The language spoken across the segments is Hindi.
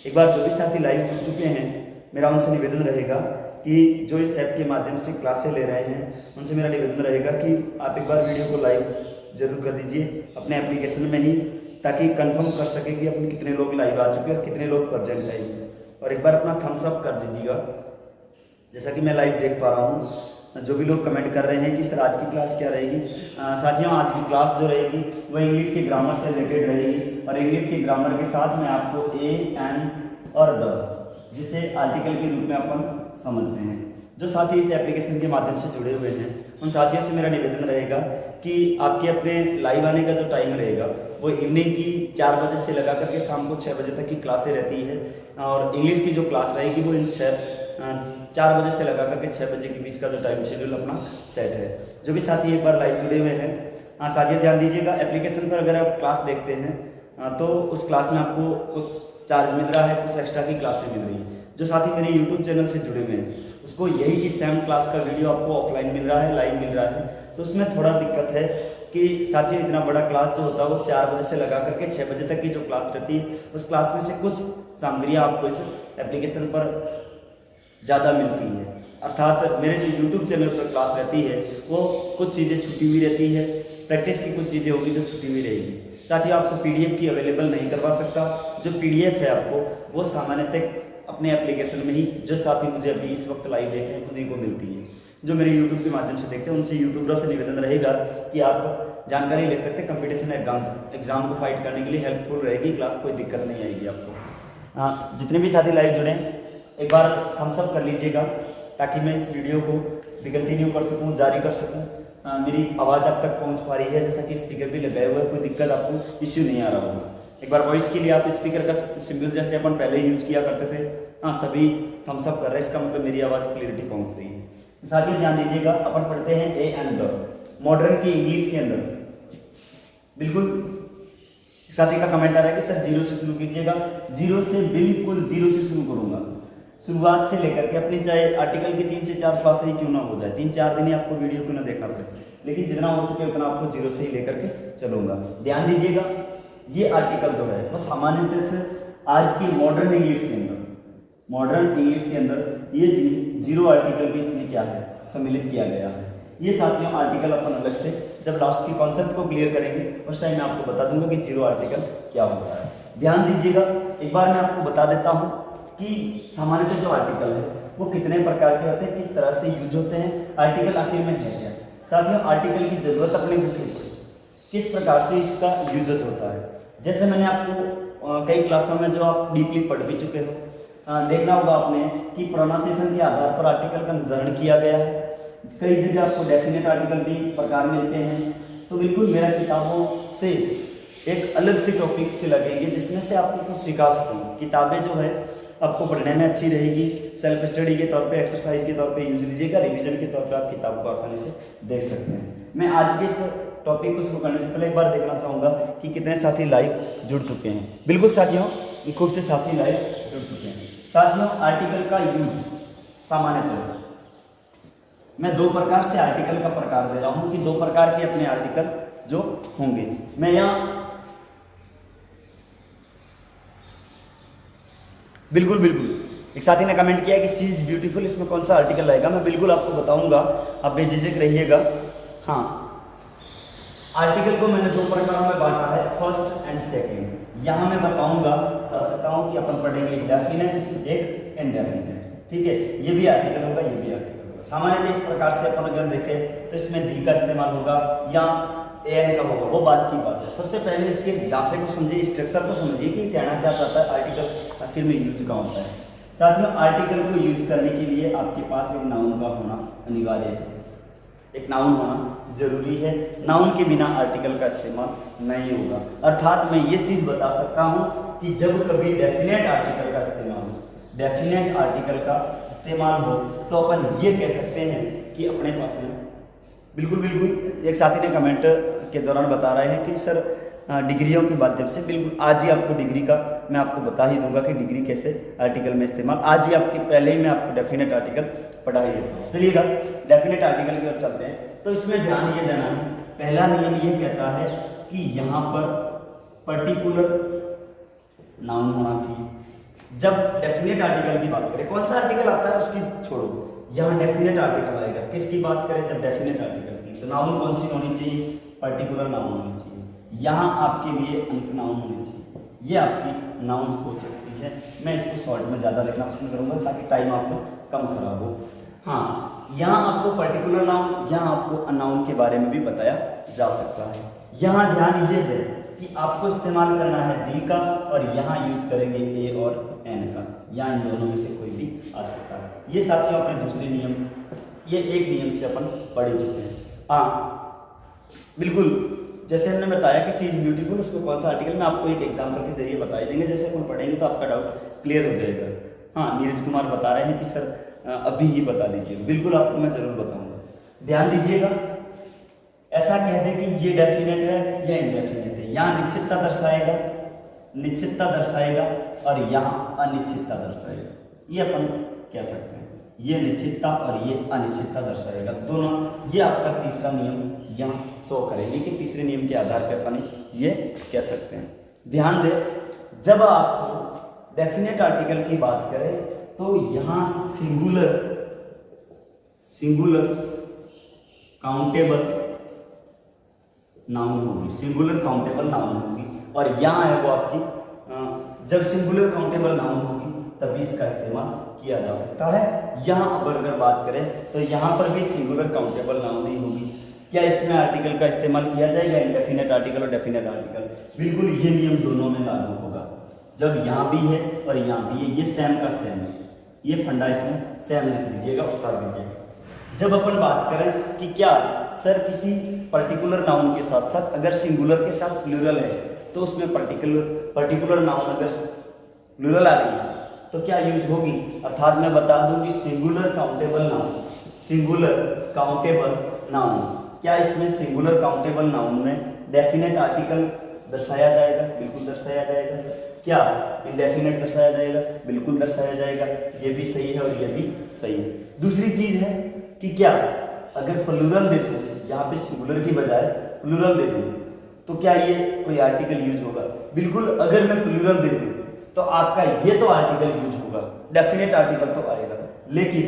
एक बार जो भी साथी लाइव जुड़ चुके हैं, मेरा उनसे निवेदन रहेगा कि जो इस ऐप के माध्यम से क्लासें ले रहे हैं, उनसे मेरा निवेदन रहेगा कि आप एक बार वीडियो को लाइव जरूर कर दीजिए अपने एप्लीकेशन में ही, ताकि कंफर्म कर सके कि अपने कितने लोग लाइव आ चुके हैं और कितने लोग प्रेजेंट हैं। और एक बार अपना थम्स अप कर दीजिएगा, जैसा कि मैं लाइव देख पा रहा हूँ। जो भी लोग कमेंट कर रहे हैं कि सर आज की क्लास क्या रहेगी, साथियों आज की क्लास जो रहेगी वो इंग्लिश के ग्रामर से रिलेटेड रहेगी। और इंग्लिश के ग्रामर के साथ में आपको ए, एन और द, जिसे आर्टिकल के रूप में अपन समझते हैं। जो साथी इस एप्लीकेशन के माध्यम से जुड़े हुए हैं, उन साथियों से मेरा निवेदन रहेगा कि आपके अपने लाइव आने का जो टाइम रहेगा वो इवनिंग की 4 बजे से लगा करके शाम को 6 बजे तक की क्लासें रहती है। और इंग्लिश की जो क्लास रहेगी वो इन 4 बजे से लगा करके 6 बजे के बीच का जो टाइम शेड्यूल अपना सेट है। जो भी साथी एक बार लाइव जुड़े हुए हैं, साथियों ध्यान दीजिएगा, एप्लीकेशन पर अगर आप क्लास देखते हैं तो उस क्लास में आपको कुछ चार्ज मिल रहा है, कुछ एक्स्ट्रा की क्लासें मिल रही है। जो साथी मेरे यूट्यूब चैनल से जुड़े हुए हैं उसको यही सेम क्लास का वीडियो आपको ऑफलाइन मिल रहा है, लाइव मिल रहा है। तो उसमें थोड़ा दिक्कत है कि साथियों इतना बड़ा क्लास जो होता है वो 4 बजे से लगा करके 6 बजे तक की जो क्लास रहती है, उस क्लास में से कुछ सामग्रियाँ आपको इस एप्लीकेशन पर ज़्यादा मिलती है। अर्थात मेरे जो यूट्यूब चैनल पर क्लास रहती है वो कुछ चीज़ें छुट्टी हुई रहती है, प्रैक्टिस की कुछ चीज़ें होगी जो छुट्टी हुई रहेगी। साथ ही आपको PDF की अवेलेबल नहीं करवा सकता। जो PDF है आपको वो सामान्यतः अपने एप्लीकेशन में ही, जो साथी मुझे अभी इस वक्त लाइव देख रहे हैं उन्हीं को मिलती है। जो मेरे यूट्यूब के माध्यम से देखते हैं उनसे यूट्यूबरों से निवेदन रहेगा कि आप जानकारी ले सकते हैं। कंपटीशन एग्जाम को फाइट करने के लिए हेल्पफुल रहेगी क्लास, कोई दिक्कत नहीं आएगी आपको। जितने भी साथी लाइव जुड़े हैं एक बार थम्स अप कर लीजिएगा, ताकि मैं इस वीडियो को भी कंटिन्यू कर सकूं, जारी कर सकूं। मेरी आवाज़ आप तक पहुंच पा रही है, जैसा कि स्पीकर भी लगाए हुए है, कोई दिक्कत आपको इश्यू नहीं आ रहा होगा। एक बार वॉइस के लिए आप स्पीकर का सिंबल जैसे अपन पहले यूज किया करते थे, सभी थम्स अप कर रहे हैं, इसका मतलब मेरी आवाज़ क्लियरिटी पहुँच रही है। साथ ही ध्यान दीजिएगा, अपन पढ़ते हैं ए एंड द, मॉडर्न की इंग्लिश के अंदर। बिल्कुल साथी का कमेंट आ रहा है कि सर 0 से शुरू कीजिएगा। 0 से, बिल्कुल 0 से शुरू करूंगा। शुरुआत से लेकर के अपनी चाहे आर्टिकल की 3 से 4 क्लासें ही क्यों ना हो जाए, 3-4 दिन ही आपको वीडियो क्यों ना देखना पड़े, लेकिन जितना हो सके उतना आपको 0 से ही लेकर के चलूंगा। ध्यान दीजिएगा, ये आर्टिकल जो है वो सामान्यतः से आज की मॉडर्न इंग्लिश के अंदर, मॉडर्न इंग्लिश के अंदर ये 0 आर्टिकल भी इसमें क्या है सम्मिलित किया गया है। ये साथियों आर्टिकल अपन अलग से जब लास्ट की कॉन्सेप्ट को क्लियर करेंगे उस टाइम मैं आपको बता दूंगा कि 0 आर्टिकल क्या होता है। ध्यान दीजिएगा, एक बार मैं आपको बता देता हूँ कि सामान्यतः जो आर्टिकल है वो कितने प्रकार के होते हैं, किस तरह से यूज होते हैं, आर्टिकल आखिर में है क्या। साथियों आर्टिकल की जरूरत अपने को क्यों पड़ी, किस प्रकार से इसका यूजेज होता है। जैसे मैंने आपको कई क्लासों में जो आप डीपली पढ़ भी चुके हो, देखना होगा आपने कि प्रोनाउंसिएशन के आधार पर आर्टिकल का निर्धारण किया गया है। कई जगह आपको डेफिनेट आर्टिकल भी प्रकार मिलते हैं। तो बिल्कुल मेरा किताबों से एक अलग से टॉपिक से लगेंगे जिसमें से आपको कुछ सिखा सकूँ। किताबें जो है आपको पढ़ने में अच्छी रहेगी, सेल्फ स्टडी के तौर पे, एक्सरसाइज के तौर पे यूज लीजिएगा, रिवीजन के तौर पे आप किताब को आसानी से देख सकते हैं। मैं आज के इस टॉपिक को शुरू करने से पहले एक बार देखना चाहूँगा कि कितने साथी लाइव जुड़ चुके हैं। बिल्कुल साथियों, खूब से साथी लाइव जुड़ चुके हैं। साथियों आर्टिकल का यूज सामान्यतः मैं 2 प्रकार से आर्टिकल का प्रकार दे रहा हूँ कि 2 प्रकार के अपने आर्टिकल जो होंगे। मैं यहाँ बिल्कुल एक साथी ने कमेंट किया कि शी इज ब्यूटीफुल, इसमें कौन सा आर्टिकल आएगा, मैं बिल्कुल आपको बताऊंगा, आप बेझिझक रहिएगा। हाँ, आर्टिकल को मैंने 2 प्रकारों में बांटा है, फर्स्ट एंड सेकंड। यहाँ मैं बताऊंगा, बता सकता हूँ कि अपन पढ़ेंगे डेफिनेट, एक इनडेफिनेट। ठीक है, ये भी आर्टिकल होगा, ये भी आर्टिकल होगा। सामान्यतः इस प्रकार से अपन अगर देखें तो इसमें दी का इस्तेमाल होगा या एन का होगा, वो बात की बात है। सबसे पहले इसके ढांचे को समझिए, स्ट्रक्चर को समझिए कि कहना क्या चाहता है, आर्टिकल आखिर में यूज का होता है। साथियों आर्टिकल को यूज करने के लिए आपके पास एक नाउन का होना अनिवार्य है, एक नाउन होना जरूरी है। नाउन के बिना आर्टिकल का इस्तेमाल नहीं होगा। अर्थात मैं ये चीज बता सकता हूँ कि जब कभी डेफिनेट आर्टिकल का इस्तेमाल हो, डेफिनेट आर्टिकल का इस्तेमाल हो तो अपन ये कह सकते हैं कि अपने पास में बिल्कुल एक साथी ने कमेंट के दौरान बता रहे हैं कि सर डिग्रियों के माध्यम से, बिल्कुल आज ही आपको डिग्री का मैं आपको बता ही दूंगा कि डिग्री कैसे आर्टिकल में इस्तेमाल, आज ही आपके पहले ही मैं आपको डेफिनेट आर्टिकल पढ़ा ही देता हूँ। चलिएगा डेफिनेट आर्टिकल की ओर चलते हैं। तो इसमें ध्यान ये देना है, पहला नियम ये कहता है कि यहाँ पर पर्टिकुलर नाउन होना चाहिए। जब डेफिनेट आर्टिकल की बात करें, कौन सा आर्टिकल आता है उसकी छोड़ो, यहाँ डेफिनेट आर्टिकल आएगा। किसकी बात करें जब डेफिनेट आर्टिकल की, तो नाउन कौन सी होनी चाहिए, पर्टिकुलर नाउन होनी चाहिए। यहाँ आपके लिए अंक नाउन होनी चाहिए, ये आपकी नाउन हो सकती है। मैं इसको शॉर्ट में ज़्यादा लिखना पसंद करूँगा ताकि टाइम आपका कम खराब हो। हाँ, यहाँ आपको पर्टिकुलर नाउन, यहाँ आपको अनाउन के बारे में भी बताया जा सकता है। यहाँ ध्यान ये है कि आपको इस्तेमाल करना है दी का, और यहाँ यूज करेंगे ए और एन का, या इन दोनों में से कोई भी आ सकता है। ये साथियों अपने दूसरे नियम, ये एक नियम से अपन पढ़ चुके हैं। हाँ बिल्कुल, जैसे हमने बताया कि चीज ब्यूटीफुल, उसमें कौन सा आर्टिकल, मैं आपको एक एग्जांपल के जरिए बता देंगे, जैसे अपन पढ़ेंगे तो आपका डाउट क्लियर हो जाएगा। हाँ, नीरज कुमार बता रहे हैं कि सर अभी ही बता दीजिए, बिल्कुल आपको मैं जरूर बताऊंगा। ध्यान दीजिएगा, ऐसा कह दें कि ये डेफिनेट है या इनडेफिनेट है, यहाँ निश्चितता दर्शाएगा, निश्चितता दर्शाएगा, और यहाँ अनिश्चितता दर्शाएगा। ये अपन कह सकते हैं, ये निश्चितता और ये अनिश्चितता दर्शाएगा दोनों। ये आपका तीसरा नियम यहाँ शो करेंगे कि तीसरे नियम के आधार पर अपन ये कह सकते हैं। ध्यान दे, जब आप डेफिनेट आर्टिकल की बात करें तो यहाँ सिंगुलर काउंटेबल नाउन होगी, सिंगुलर काउंटेबल नाउन होगी, और यहाँ है वो आपकी, जब सिंगुलर काउंटेबल नाउन होगी तभी इसका इस्तेमाल किया जा सकता है। यहाँ अगर बात करें तो यहाँ पर भी सिंगुलर काउंटेबल नाउन ही होगी। क्या इसमें आर्टिकल का इस्तेमाल किया जाएगा, इनडेफिनेट आर्टिकल और डेफिनेट आर्टिकल? बिल्कुल, ये नियम दोनों में लागू होगा। जब यहाँ भी है और यहाँ भी है, ये सेम का सेम है, ये फंडा इसमें सेम लिख दीजिएगा, उतार दीजिएगा। जब अपन बात करें कि क्या सर किसी पर्टिकुलर नाउन के साथ साथ अगर सिंगुलर के साथ प्लूरल है तो उसमें पर्टिकुलर नाउन अगर प्लूरल आ रही है तो क्या यूज होगी, अर्थात मैं बता दूं कि सिंगुलर काउंटेबल नाउन, क्या इसमें सिंगुलर काउंटेबल नाउन में डेफिनेट आर्टिकल दर्शाया जाएगा? बिल्कुल दर्शाया जाएगा। क्या इंडेफिनेट दर्शाया जाएगा? बिल्कुल दर्शाया जाएगा। ये भी सही है और ये भी सही है। दूसरी चीज है कि क्या अगर प्लूरल दे दूं, यहाँ पे सिंगुलर की बजाय प्लूरल दे दूं तो क्या ये कोई आर्टिकल यूज होगा? बिल्कुल, अगर मैं प्लूरल दे दूं तो आपका ये तो आर्टिकल यूज होगा, डेफिनेट आर्टिकल तो आएगा, लेकिन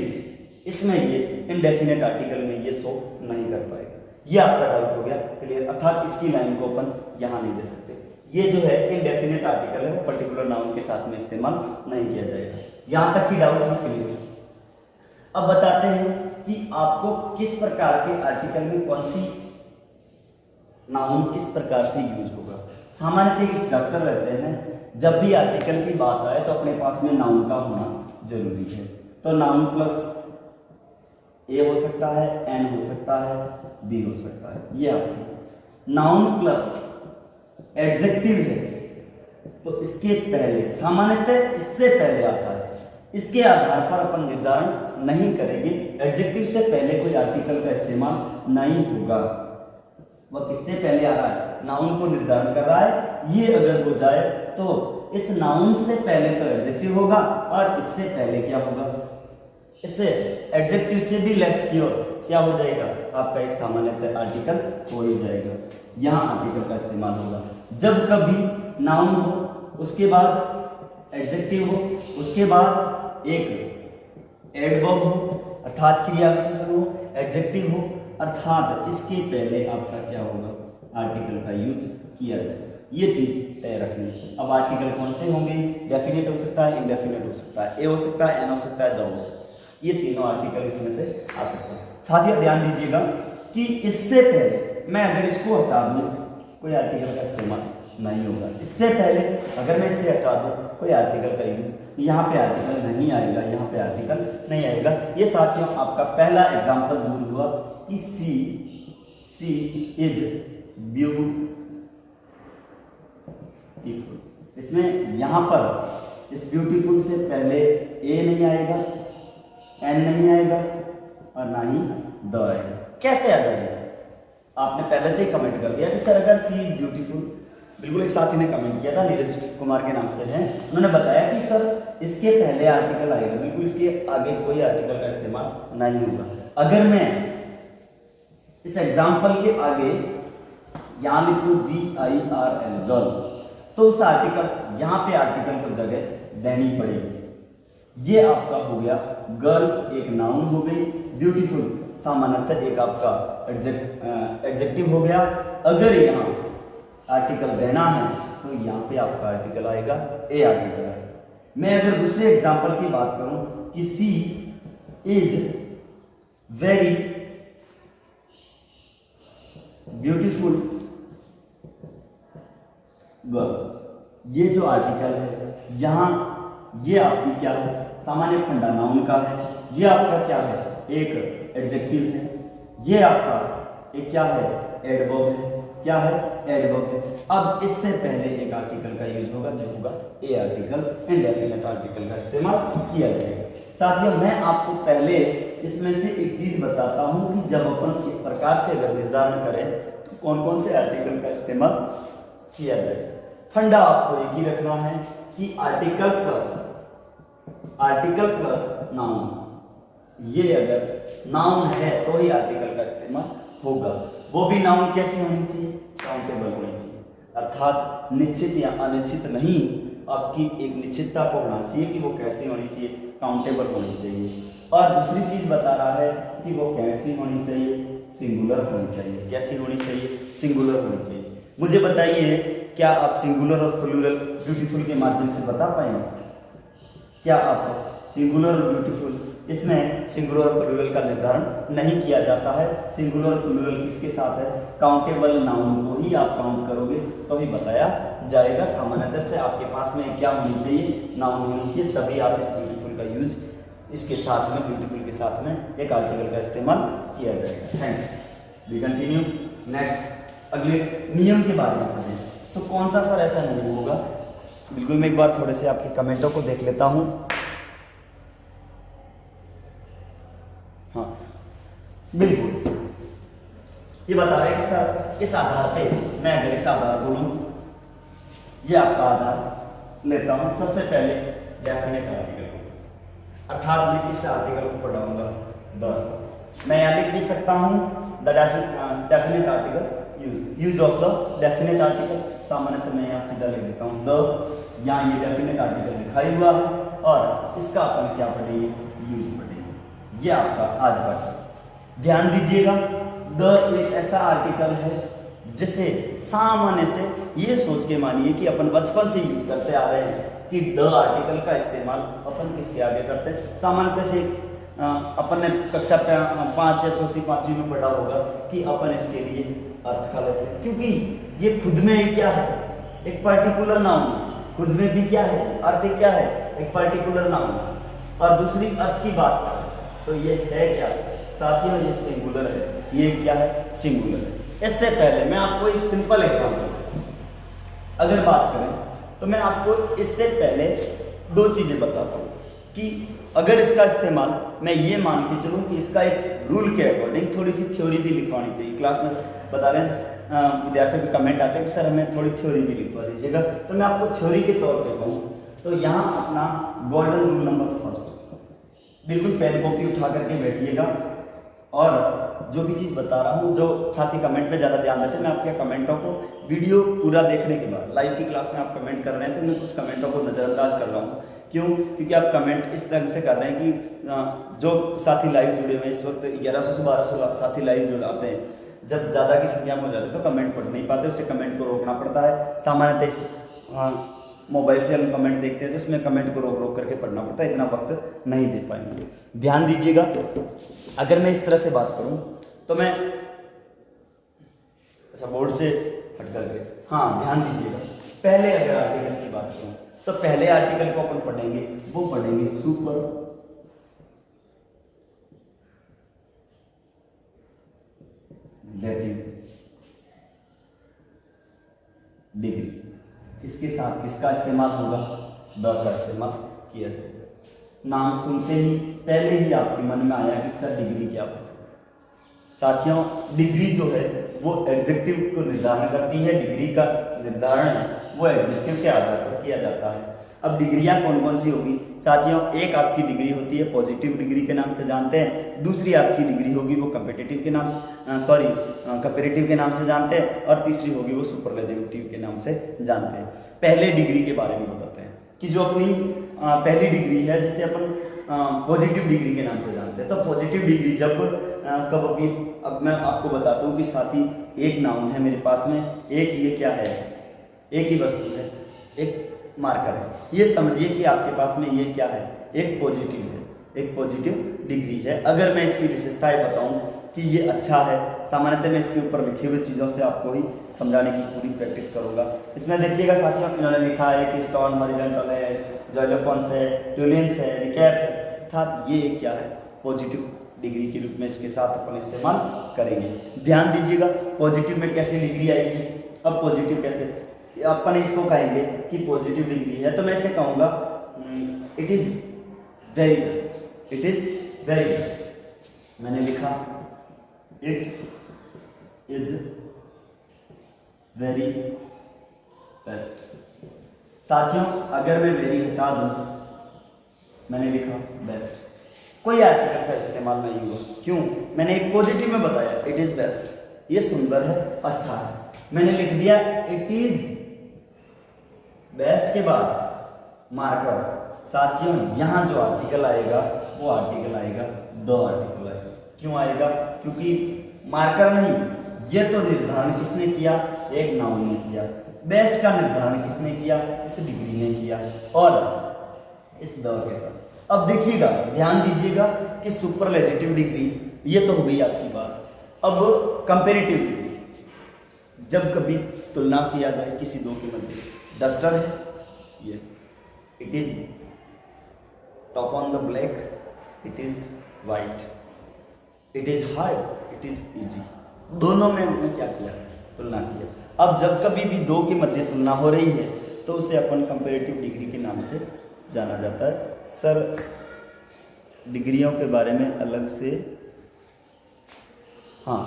इसमें ये इनडेफिनेट आर्टिकल में ये शो नहीं कर पाएगा। ये आपका डाउट हो गया क्लियर, अर्थात इसकी लाइन को अपन यहाँ नहीं दे सकते। ये जो है इनडेफिनेट आर्टिकल है, वो पर्टिकुलर नाउन के साथ में इस्तेमाल नहीं किया जाएगा। यहाँ तक ही डाउट है क्लियर। अब बताते हैं कि आपको किस प्रकार के आर्टिकल में कौन सी नाउन किस प्रकार से यूज होगा। सामान्यतः स्ट्रक्चर रहते हैं, जब भी आर्टिकल की बात आए तो अपने पास में नाउन का होना जरूरी है। तो नाउन प्लस ए हो सकता है, एन हो सकता है, बी हो सकता है। ये आपको नाउन प्लस एडजेक्टिव है तो इसके पहले, सामान्यतः इससे पहले आता है, इसके आधार पर अपन निर्धारण नहीं करेंगे। एडजेक्टिव से पहले कोई आर्टिकल का इस्तेमाल नहीं होगा। वह किससे पहले आ रहा है? नाउन को निर्धारण कर रहा है। ये अगर हो जाए तो इस नाउन से पहले तो एडजेक्टिव होगा और इससे पहले क्या होगा? इससे एडजेक्टिव से भी लेफ्ट की ओर क्या हो जाएगा? आपका एक सामान्यतः आर्टिकल हो ही जाएगा। यहाँ आर्टिकल का इस्तेमाल होगा जब कभी नाउन हो, उसके बाद एडजेक्टिव हो, उसके बाद एक एडवर्ब हो अर्थात क्रिया विशेषण हो, एडजेक्टिव हो अर्थात इसके पहले आपका क्या होगा? आर्टिकल का यूज किया जाएगा। ये चीज तय रखनी। अब आर्टिकल कौन से होंगे? डेफिनेट हो सकता है, इनडेफिनेट हो सकता है, ए हो सकता है, एन हो सकता है, द हो सकता है। ये तीनों आर्टिकल इसमें से आ सकते हैं। साथियों ध्यान दीजिएगा कि इससे पहले मैं अगर इसको हटा दूं कोई आर्टिकल का इस्तेमाल नहीं होगा। इससे पहले अगर मैं इसे हटा दूं कोई आर्टिकल का यूज, यहाँ पे आर्टिकल नहीं आएगा, यहाँ पे आर्टिकल नहीं आएगा। ये साथियों आपका पहला एग्जाम्पल दूर हुआ कि सी इज ब्यूटीफुल। इसमें यहाँ पर इस ब्यूटीफुल से पहले ए नहीं आएगा, एन नहीं आएगा और ना ही द आएगा। कैसे आ जाएगा? आपने पहले से ही कमेंट कर दिया कि सर अगर सी इज ब्यूटीफुल, बिल्कुल एक साथी ने कमेंट किया था, नीरज कुमार के नाम से है, उन्होंने बताया कि सर इसके पहले आर्टिकल आएगा, बिल्कुल इसके आगे कोई आर्टिकल का इस्तेमाल नहीं होगा। अगर मैं इस एग्जाम्पल के आगे यहाँ लिखूं GIRL गर्ल, तो उस आर्टिकल, यहाँ पे आर्टिकल को जगह देनी पड़ेगी। ये आपका हो गया गर्ल, एक नाउन हो गई, ब्यूटीफुल सामान्यतः एक आपका एडजेक्टिव हो गया। अगर यहाँ आर्टिकल देना है तो यहाँ पे आपका आर्टिकल आएगा ए आर्टिकल है। मैं अगर दूसरे एग्जांपल की बात करूं कि सी इज वेरी ब्यूटीफुल गर्ल, ये जो आर्टिकल है यहाँ, ये आपकी क्या है, सामान्य फंडा नाउन का है, ये आपका क्या है, एक एडजेक्टिव है, ये आपका एक क्या है, एडवर्ब है, क्या है, एडवर्ब है। अब इससे पहले एक आर्टिकल का यूज होगा जो होगा ए आर्टिकल, इंडेफिनिट आर्टिकल का इस्तेमाल किया जाएगा। साथियों मैं आपको पहले इसमें से एक चीज बताता हूं कि जब अपन इस प्रकार से अगर निर्धारण करें तो कौन कौन से आर्टिकल का इस्तेमाल किया जाएगा। फंडा आपको एक ही रखना है कि आर्टिकल प्लस नाउन, ये अगर नाउन है तो ही आर्टिकल का इस्तेमाल होगा। वो भी नाउन कैसी होनी चाहिए, काउंटेबल होनी चाहिए, अर्थात निश्चित या अनिश्चित नहीं, आपकी एक निश्चितता को होना चाहिए कि वो कैसी होनी चाहिए, काउंटेबल होनी चाहिए। और दूसरी चीज बता रहा है कि वो कैसी होनी चाहिए, सिंगुलर होनी चाहिए। कैसी होनी चाहिए, सिंगुलर होनी चाहिए। मुझे बताइए क्या आप सिंगुलर और प्लूरल ब्यूटीफुल के माध्यम से बता पाएंगे? क्या आप सिंगुलर और ब्यूटीफुल, इसमें सिंगुलर और प्लूरल का निर्धारण नहीं किया जाता है। सिंगुलर और प्लूरल किसके साथ है, काउंटेबल नाउन को ही आप काउंट करोगे तो ही बताया जाएगा। सामान्यतः से आपके पास में क्या होनी चाहिए, नाउन होनी चाहिए, तभी आप इस ब्यूटीफुल का यूज इसके साथ में, ब्यूटीफुल के साथ में एक आर्टिकल का इस्तेमाल किया जाएगा। थैंक्स। वी कंटिन्यू नेक्स्ट, अगले नियम के बारे में पढ़ें। तो कौन सा सर ऐसा नियम होगा, बिल्कुल मैं एक बार थोड़े से आपके कमेंटों को देख लेता हूँ। हाँ बिल्कुल, ये बता रहे हैं कि सर इस आधार पे, मैं अगर इस आधार को लूँ, ये आपका आधार लेता हूँ, सबसे पहले डेफिनेट आर्टिकल को, अर्थात मैं इस आर्टिकल को पढ़ाऊंगा द, मैं यहाँ लिख भी सकता हूँ the definite article, use of the definite article. सामान्यतः मैं यहाँ सीधा लिख देता हूँ द, यहाँ ये डेफिनेट आर्टिकल लिखाई हुआ है और इसका अपन क्या पढ़ेंगे, यूज पढ़ेंगे। ये आपका आज का, ध्यान दीजिएगा, द एक ऐसा आर्टिकल है जिसे सामान्य से ये सोच के मानिए कि अपन बचपन से यूज करते आ रहे हैं कि द आर्टिकल का इस्तेमाल अपन किसके आगे करते हैं। सामान्यतः से अपन ने कक्षा 5 या चौथी 5वीं में पढ़ा होगा कि अपन इसके लिए अर्थ का लेते हैं, क्योंकि ये खुद में ही क्या है, एक पर्टिकुलर नाउन है, खुद में भी क्या है, अर्थ क्या है, एक पर्टिकुलर नाउन है। और दूसरी अर्थ की बात करें तो ये है क्या साथियों, ये सिंगुलर है, ये क्या है, सिंगुलर है। इससे पहले मैं आपको एक सिंपल एग्जांपल अगर बात करें तो मैं आपको इससे पहले दो चीजें बताता हूँ कि अगर इसका इस्तेमाल, मैं ये मान के चलूँ कि इसका एक रूल के अकॉर्डिंग थोड़ी सी थ्योरी भी लिखवानी चाहिए। क्लास में बता रहे हैं विद्यार्थियों के कमेंट आते हैं कि सर हमें थोड़ी थ्योरी भी लिखवा दीजिएगा, तो मैं आपको थ्योरी के तौर पे कहूँ तो यहाँ अपना गोल्डन रूल नंबर फर्स्ट, बिल्कुल पेन कॉपी उठा करके बैठिएगा और जो भी चीज़ बता रहा हूँ, जो साथी कमेंट पे ज़्यादा ध्यान देते हैं, मैं आपके कमेंटों को वीडियो पूरा देखने के बाद, लाइव की क्लास में आप कमेंट कर रहे हैं तो मैं कुछ कमेंटों को नज़रअंदाज कर रहा हूँ। क्यों? क्योंकि आप कमेंट इस ढंग से कर रहे हैं कि जो साथी लाइव जुड़े हुए हैं इस वक्त 1100 से 1200 साथी लाइव जुड़ आते हैं, जब ज़्यादा की संख्या में हो जाते हैं तो कमेंट पढ़ नहीं पाते, उससे कमेंट को रोकना पड़ता है। सामान्यतः मोबाइल से हम कमेंट देखते हैं तो उसमें कमेंट को रोक करके पढ़ना पड़ता है, इतना वक्त नहीं दे पाएंगे। ध्यान दीजिएगा, अगर मैं इस तरह से बात करूं तो मैं अच्छा बोर्ड से हट करके, हाँ ध्यान दीजिएगा, पहले अगर आर्टिकल की बात करूं तो पहले आर्टिकल को अपन पढ़ेंगे, वो पढ़ेंगे सुपर लेटिव डिग्री, इसके साथ किसका इस्तेमाल होगा, द का इस्तेमाल किया जाएगा। नाम सुनते ही पहले ही आपके मन में आया कि सर डिग्री क्या होती है। साथियों डिग्री जो है वो एडजेक्टिव को निर्धारण करती है, डिग्री का निर्धारण वो एडजेक्टिव के आधार पर किया जाता है। अब डिग्रियां कौन कौन सी होगी साथियों, एक आपकी डिग्री होती है पॉजिटिव डिग्री के नाम से जानते हैं, दूसरी आपकी डिग्री होगी वो कंपेटिटिव के नाम से कंपेरेटिव के नाम से जानते हैं, और तीसरी होगी वो सुपरलेटिव के नाम से जानते हैं। पहले डिग्री के बारे में बताते हैं कि जो अपनी पहली डिग्री है जिसे अपन पॉजिटिव डिग्री के नाम से जानते हैं। तो पॉजिटिव डिग्री जब कब अभी, अब मैं आपको बताता हूँ कि साथी एक नाउन है मेरे पास में, एक ये क्या है, एक ही वस्तु है, एक मार्कर है, ये समझिए कि आपके पास में ये क्या है, एक पॉजिटिव है, एक पॉजिटिव डिग्री है। अगर मैं इसकी विशेषताएं बताऊं कि ये अच्छा है, सामान्यतः मैं इसके ऊपर लिखी हुई चीज़ों से आपको ही समझाने की पूरी प्रैक्टिस करूंगा। इसमें देखिएगा साथियों, इन्होंने लिखा है कि स्टोन हॉरिजॉन्टल है, जॉइलोफॉन्स है, ट्यूलेंस है, रिकैप है, अर्थात ये क्या है, पॉजिटिव डिग्री के रूप में इसके साथ अपन इस्तेमाल करेंगे। ध्यान दीजिएगा पॉजिटिव में कैसे डिग्री आएगी। अब पॉजिटिव कैसे अपन इसको कहेंगे कि पॉजिटिव डिग्री है, तो मैं इसे कहूँगा it is very best, it is very best. मैंने लिखा इट इज वेरी बेस्ट। साथियों अगर मैं वेरी हटा दूँ, मैंने लिखा बेस्ट, कोई आर्टिकल का इस्तेमाल नहीं हुआ, क्यों, मैंने एक पॉजिटिव में बताया इट इज बेस्ट, ये सुंदर है, अच्छा है, मैंने लिख दिया इट इज बेस्ट के बाद मार्कर। साथियों यहाँ जो आर्टिकल आएगा वो आर्टिकल आएगा द आर्टिकल आएगा। क्यों आएगा, क्योंकि मार्कर नहीं, ये तो निर्धारण किसने किया, एक नाउन ने किया। बेस्ट का निर्धारण किसने किया, इस डिग्री ने किया, और इस द के साथ। अब देखिएगा, ध्यान दीजिएगा कि सुपरलेटिव डिग्री ये तो हो गई आपकी बात। अब कंपेरेटिव डिग्री, जब कभी तुलना किया जाए किसी दो के मध्य, डस्टर है ये, it is top on the black, it is white, it is hard, it is easy, दोनों में हमने क्या किया, तुलना किया। अब जब कभी भी दो के मध्य तुलना हो रही है तो उसे अपन कंपेरेटिव डिग्री के नाम से जाना जाता है। सर डिग्रियों के बारे में अलग से हाँ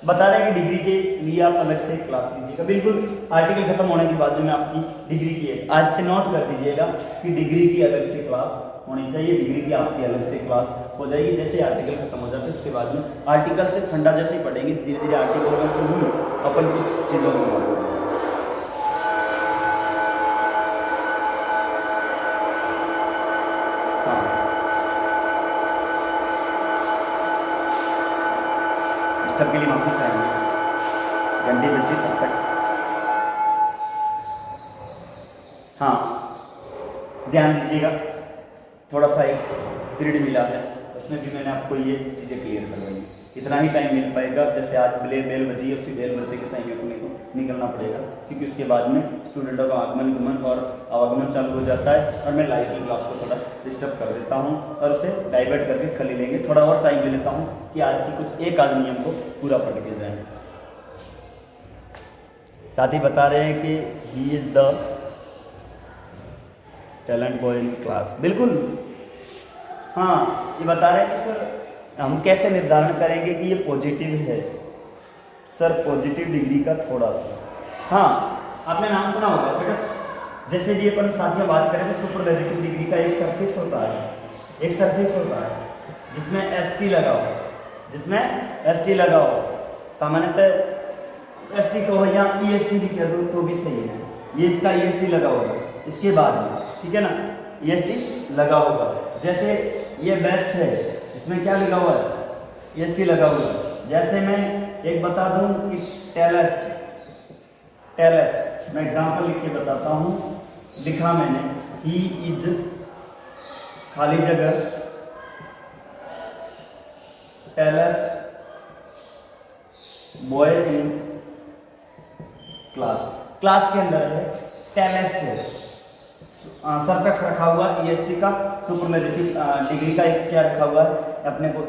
बता रहे हैं कि डिग्री के लिए आप अलग से क्लास लीजिएगा। बिल्कुल आर्टिकल खत्म होने के बाद में मैं आपकी डिग्री की आज से नोट कर दीजिएगा कि डिग्री की अलग से क्लास होनी चाहिए, डिग्री की आपकी अलग से क्लास हो जाएगी। जैसे आर्टिकल खत्म हो जाता है उसके बाद में आर्टिकल से फंडा जैसे ही पढ़ेंगे, धीरे धीरे आर्टिकल में से ही अपन कुछ चीज़ों को मालूम। डिस्टर्ब के लिए माफी चाहेंगे, घंटी बजती तब तक। हाँ ध्यान दीजिएगा, थोड़ा सा एक पीरियड मिला है उसमें भी मैंने आपको ये चीज़ें क्लियर करवाई। इतना ही टाइम मिल पाएगा, जैसे आज बेल बजी है, उसी बेल बजते के सही में अपने को निकलना पड़ेगा, क्योंकि उसके बाद में स्टूडेंटों का आगमन गमन और आवागमन चालू हो जाता है और मैं लाइव की क्लास को थोड़ा डिस्टर्ब कर देता हूँ और उसे डाइवर्ट करके कल ही लेंगे। थोड़ा और टाइम ले लेता हूँ कि आज की कुछ एक आध नियम को पूरा पढ़ के जाएँ। साथ ही बता रहे हैं कि he is the talent boy in class. बिल्कुल हाँ, ये बता रहे हैं कि सर हम कैसे निर्धारण करेंगे कि ये पॉजिटिव है। सर पॉजिटिव डिग्री का थोड़ा सा हाँ आपने नाम सुना होगा बेटा, जैसे भी अपन साथियों बात करें तो सुपरलेटिव डिग्री का एक सरफिक्स होता है, एक सरफिक्स होता है जिसमें एसटी लगा हो, जिसमें एसटी लगा हो। सामान्यतः एसटी को या ईएसटी भी कह दो तो भी सही है, ये इसका ईएसटी लगा होगा इसके बाद में, ठीक है ना, ईएसटी लगा होगा। जैसे ये बेस्ट है, इसमें क्या लगा हुआ है, ईएसटी लगा हुआ है। जैसे मैं एक बता दूं कि टेलेस्ट, टेलेस्ट मैं एग्जांपल लिख के बताता हूँ। लिखा मैंने ही इज खाली जगह टेलेस्ट बॉय इन क्लास, क्लास के अंदर है टेलेस्ट है, सरफेक्स रखा हुआ ईएसटी का, सुपरलेटिव डिग्री का एक क्या रखा हुआ है, अपने को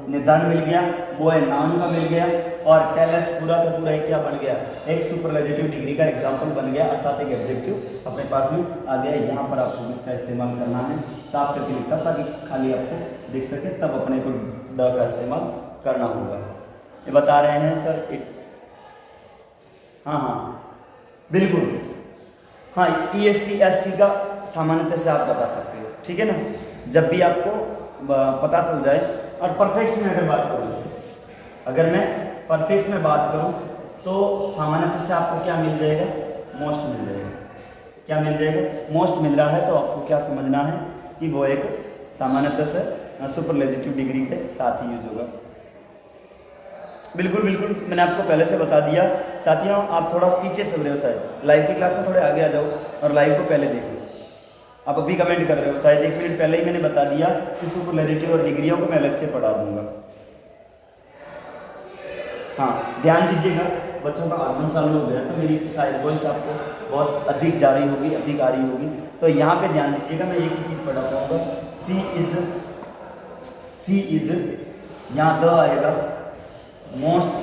निर्धारण मिल गया, बॉय नाउन का मिल गया और टेलेस्ट पूरा का पूरा एक क्या बन गया, एक सुपरलेटिव डिग्री का एग्जांपल बन गया, अर्थात एक एडजेक्टिव अपने पास में आ गया। यहाँ पर आपको इसका इस्तेमाल करना है, साफ करके लिखता ताकि खाली आपको दिख सके, तब अपने को द का इस्तेमाल करना होगा। ये बता रहे हैं सर इट, हाँ हाँ बिल्कुल हाँ, ईएसटी एसटी का सामान्यतः से आप बता सकते हो, ठीक है ना। जब भी आपको पता चल जाए। और परफेक्ट्स में अगर बात करूँ, अगर मैं परफेक्ट्स में बात करूँ तो सामान्यतः से आपको क्या मिल जाएगा, मोस्ट मिल जाएगा। क्या मिल जाएगा, मोस्ट मिल रहा है, तो आपको क्या समझना है कि वो एक सामान्यतः से सुपरलेटिव डिग्री के साथ ही यूज होगा। बिल्कुल बिल्कुल, मैंने आपको पहले से बता दिया। साथियों, आप थोड़ा पीछे चल रहे हो, शायद लाइव की क्लास में थोड़े आगे आ जाओ और लाइव को पहले देखो। आप अभी कमेंट कर रहे हो, शायद 1 मिनट पहले ही मैंने बता दिया कि सुपरलेटिव और डिग्रियों को मैं अलग से पढ़ा दूंगा। हाँ, ध्यान दीजिएगा, बच्चों का आगमन चालू हो गया तो मेरी शायद वॉइस आपको बहुत अधिक जा रही होगी, अधिक आ रही होगी, तो यहाँ पे ध्यान दीजिएगा। मैं एक ही चीज़ पढ़ा पाऊँगा, सी इज यहाँ द आएगा, most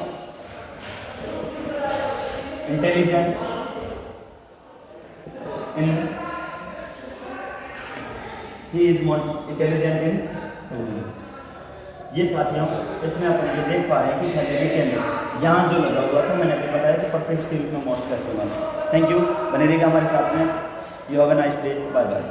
intelligent in, she is most intelligent in family. ये साथियों, इसमें अपन ये देख पा रहे हैं कि फैमिली के अंदर यहाँ जो लगा हुआ था, मैंने आपको बताया कि परफेक्ट के रूप में मोस्ट का इस्तेमाल। थैंक यू, बने रहिएगा हमारे साथ में। You have a nice day, bye bye.